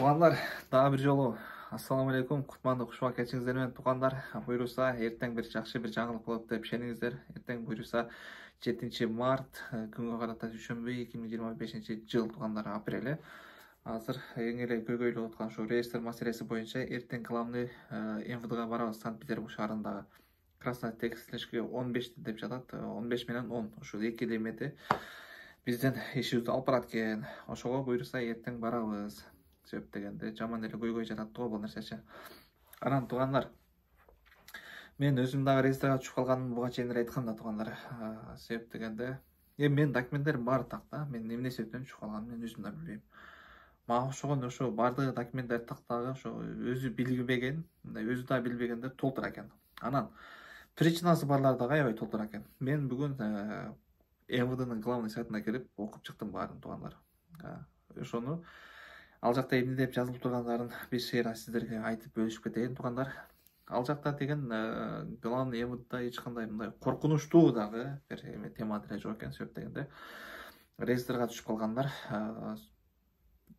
Туғандар, daha bir жолу. Ассаламу алейкум, кутманды кушуа кетиңиздер туғандар. Буйруса, эртең бир жакшы бир жаңылык болот деп ишениңиздер. Эртең буйруса 7 март күнгө карата дүйшөмбү 2025 жыл туғандар апреле. Азыр эң эле көйгөйлүп аткан ушу реестр маселеси боюнча эртең кыламды МВДга барабыз. Санкт-Петербург шаарындагы Красная текстилешке 15 деп жатат. 15 менен 10. Ушу эки лемети бизден ишибизди алып барат экен. Ошого буйруса эртең барабыз. Себеп дегенде жаман эле көйгөй жатат го бул нерсечи. Анан тугандар, мен өзүм дагы реестрге түшүп калганымды буга чейин айткам да тугандар. Себеп дегенде мен документтерим баары такта. Мен эмне себептен түшүп калганымды мен өзүм да билбейм. Мага окшогон ошо бардыгы документтер тактагы ошо өзү билбеген, өзү да билбегендер толтура экен. Анан причинасы барлар дагы аябай толтура экен. Мен бүгүн МВДнын главный сайтына кирип окуп чыктым баарын тугандар. Ошону ал жакта эмне деп жазылып тургандарын бир шейра сиздерге айтып бөлүшүп кетейин тугандар. Ал жакта деген главный МВДда эч кандай мындай коркунучтуу дагы бир тема деле жок экен. Себеп дегенде реестрге түшүп калгандар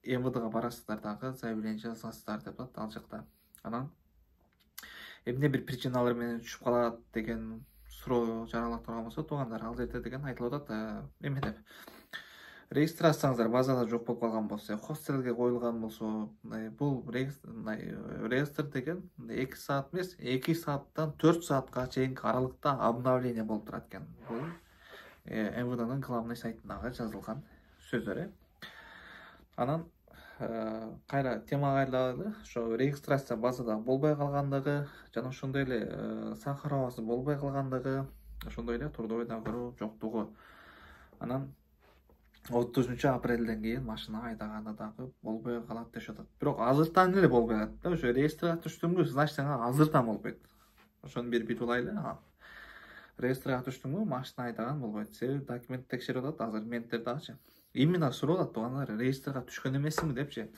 МВДга барасыздар дагы заявление жазасыздар деп атат ал жакта. Анан эмне бир причиналар менен түшүп калат деген суроо жаралып турган болсо тугандар, ал жерде деген айтылып атат эме деп регистрацияңыздар базада жок болуп калган болсо, хостелге коюлган болсо, бул реестр деген 2 саат эмес, 2 сааттан 4 саатка чейинки аралыкта обновление болуп турат экен. Бул МВДнын главный сайтындагы жазылган сөздөр. Анан кайра тема кайрылалы, ошо регистрация базада болбой калгандыгы жана ошондой эле сахаровасы болбой калгандыгы, ошондой эле трудовой договор жоктугу. Анан 30 апрелден кийин машина айдаганда дагы болбой калат деп атат. Бирок азыртан эле болбой калат да. Ошо реестрге түштүңбү, значит азыртан болбойт. Ошону бир билип алайлы. Реестрге түштүңбү, машина айдаган болбойт. Себеби документ текшерип атат азыр менттер дагычы. Именно суроо атат тугандар, реестрге түшкөн эмессиңби депчи.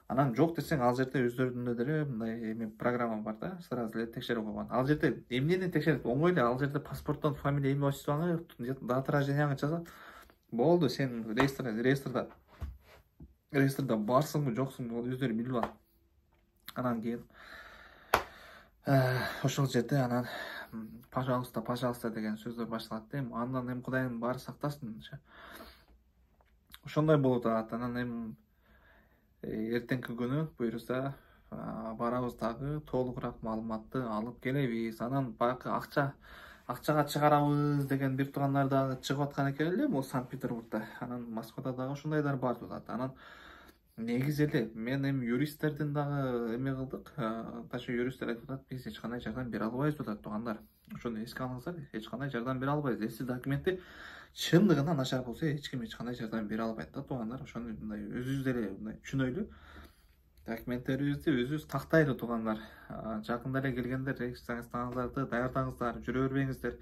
Анан жок десең, ал жерде өздөрүнүн деле мындай эме программа бар да, сразу эле текшерип койгон. Ал жерде эмнени текшерет? Оңой эле, ал жерде паспорттон фамилия, имя, отчествоңу, дата рождениеңи жазат. Болду, сен реестрда барсыңбы, жоксуңбу, ал өздөрү билип алат. Анан кийин ошол жерде анан пожалуйста деген сөздөр башталат дейм. Андан эми Кудайым баары сактасын. Ошондой болуп атат. Анан эми эртеңки күнү буйруса барабыз дагы толугураак маалыматты алып келебиз. Анан баягы акчага чыгарабыз деген бир тугандар дагы чыгып аткан экен эле бул Санкт-Петербургда. Анан Москвада дагы ошондойдор бар атат. Анан негизи эле мен эми юристтердин дагы эме кылдык. Таша юристтер айтып атат, биз эч кандай жардам бере албайбыз деп атат тугандар. Ошону эске алыңыздар, эч кандай жардам бере албайбыз. Эси документи чындыгында начар болсо эч ким эч кандай жардам бере албайт да тугандар. Ошону мындай өзүбүз деле мындай түшүнөйлү. Документтерибизди өзүбүз тактайлы тугандар. Жакында эле келгендер регистрацияңыздарды даярдаңыздар, жүрө бербеңиздер.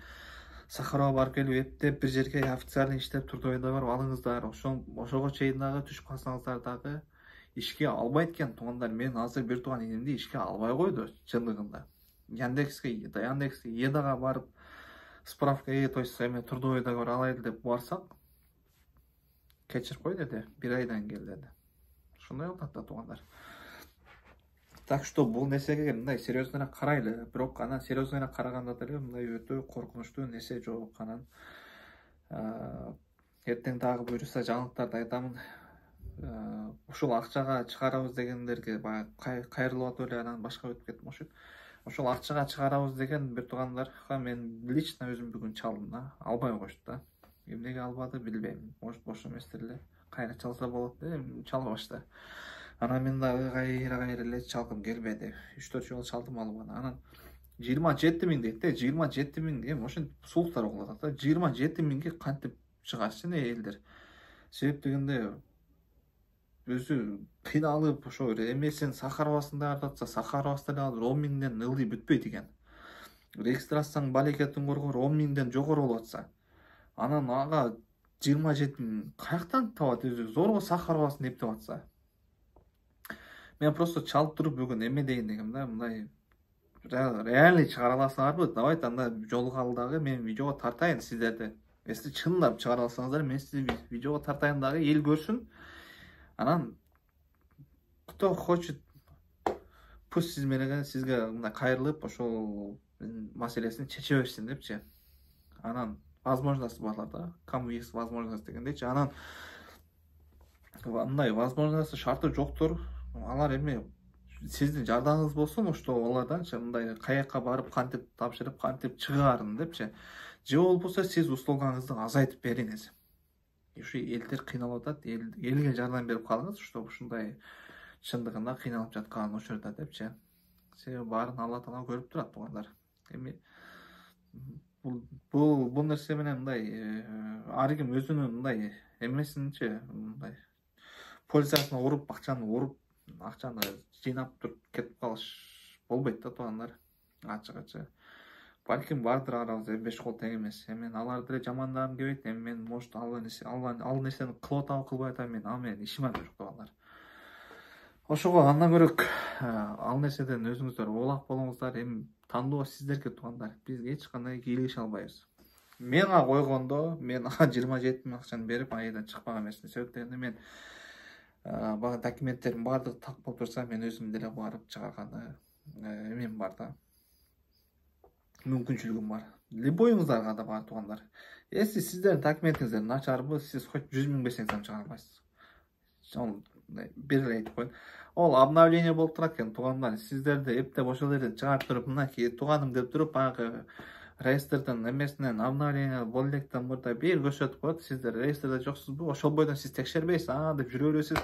Сахарова барып келип эптеп бир жерге официальный иштеп трудовой договор алыңыздар. Ошого чейин дагы түшүп калсаңыздар дагы ишке албайт экен тугандар. Мен азыр бир туган инемди ишке албай койду чындыгында. Яндекске Едага барып справка то есть эме трудовой договор алайлы деп барсак, кечирип кой деди, 1 айдан кел деди. Ошондой болуп атат тугандар. Так что бул нерсеге мындай серьезныраак карайлы. Бирок анан серьезныраак караганда деле мындай өтө коркунучтуу нерсе жок. Анан эртең дагы буйруса жаңылыктарды айтамын. Ушул акчага чыгарабыз дегендерге баягы кайрылып атып эле анан башка өтүп кеттим ошо. Ошол акчага чыгарабыз деген бир тугандарга мен лично өзүм бүгүн чалдым да. Албай коюшту да. Эмнеге албады билбейм. Может бош эместер эле. Кайра чалса болот деп чалбашты. Анан мен дагы кайра эле чалгым келбеди. 3-4 жолу чалдым албаны. Анан 27 миң дейт да, 27 миң эми ошентип сулуктар угулат да. 27 миңге кантип чыгарсын элдер. Себеп дегенде өзү кыйналып ошо эмесин Сахаровасын даярдатса, Сахаровасы деле ал 10 миңден ылдый бүтпөйт экен. Регистрацияң балекетин коргор 10 миңден жогору болуп атса, анан ага 27 миң каяктан табат өзү? Зорго Сахаровасын эптеп атса. Мен просто чалып туруп бүгүн эме дейин дегем да, мындай реальный чыгара аласыңарбы? Давайте анда жолугалы дагы мен видеого тартайын сиздерди. Если чындап чыгара алсаңыздар, мен сизди видеого тартайын дагы, эл көрсүн. Анан кто хочет, пусть сиз менен сизге мындай кайрылып ошол маселесин чече берсин депчи. Анан возможность барлар да, кому есть возможность дегендейчи. Анан мындай возможность шарты жоктур. Алар эми сиздин жардамыңыз болсун, что аларданчы мындай каяка барып кантип тапшырып, кантип чыгаарын депчи. Же болбосо сиз услугаңызды азайтып бериңиз. Ушу элдер кыйналып атат, элге жардам берип калыңыз, что ушундай чындыгында кыйналып жаткан учурда депчи. Себеби баарын Алла Таала көрүп турат туугандар. Эми бул нерсе менен мындай ар ким өзүнүн мындай эмесинчи мындай пользасына уруп, акчаны жыйнап туруп кетип калыш болбойт да туугандар. Ачык. Балким бардыр арабызда беш кол тең эмес. Мен аларды деле жамандагым келбейт. Мен может ал нерсени кылып атабы кылбай атабы, мен ал менен ишиме жок туугандар. Ошого андан көрөк ал нерседен өзүңүздөр улак болуңуздар. Эми тандоо сиздерге туугандар. Биз эч кандай кийлигише албайбыз. Мен койгондо, мен 27 000 акчаны берип айдан чыкпаган эмесмин. Себеп дегенде мен бага документтерим баардыгы так болуп турса, мен өзүм деле барып чыгарганы эмем бар да. Мүмкүнчүлүгүм бар. Любойуңуздарга да бар туугандар. Если сиздердин документиңиздер начарбы, сиз хоть 100 000 берсеңиз да чыгара албайсыз. Ол бир эле айтып коеюн. Ол обновление болуп турат экен туугандар. Сиздерди эптеп ошол жерден чыгарып туруп, мынакей тууганым деп туруп, баягы реестрдин эмесинен обновление боло электен мурда бир көрсөтүп коет. Сиздер реестрде жоксузбу? Ошол бойдон сиз текшербейсиз, деп жүрө бересиз.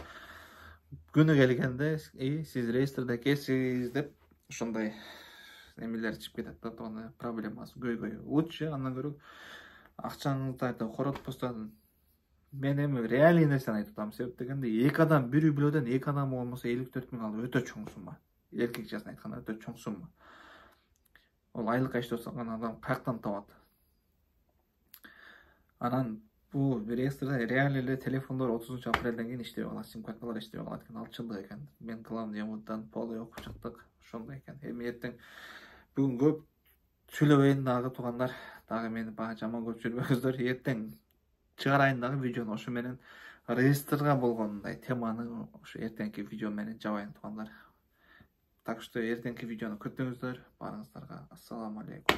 Күнү келгенде, сиз реестрде экенсиз деп ошондой эмелер чыгып кетет да тууган, проблемасы көйгөй. Лучше андан көрө акчаңыздарды коротпостон. Мен эми реалий нерсени айтып атам. Себеп дегенде 2 адам бир үй бүлөдөн 2 адам болмосо 54 000 алып өтө чоң сумма. Эркек жасын айтканда өтө чоң сумма. Ол айлыкка иштеп жаткан адам каяктан табат? Анан бул реестрде реалий эле телефондор 30 апрелден кийин иштебей калат, сим карталар иштебей калат экен. Ал чындык экен. Мен главный емуттан полы окуп чыктык. Ошондой экен. Эми эртең бүгүн көп сүйлөбөйүн дагы туугандар. Дагы мени бага жаман көп жүрбөңүздөр. Эртең чыгарайын дагы видеону ошо менен реестрга болгондой теманы ошо эртеңки видео менен жабайын туугандар. Так что эртеңки видеону күтүңүздөр. Баарыңыздарга ассаламу алейкум.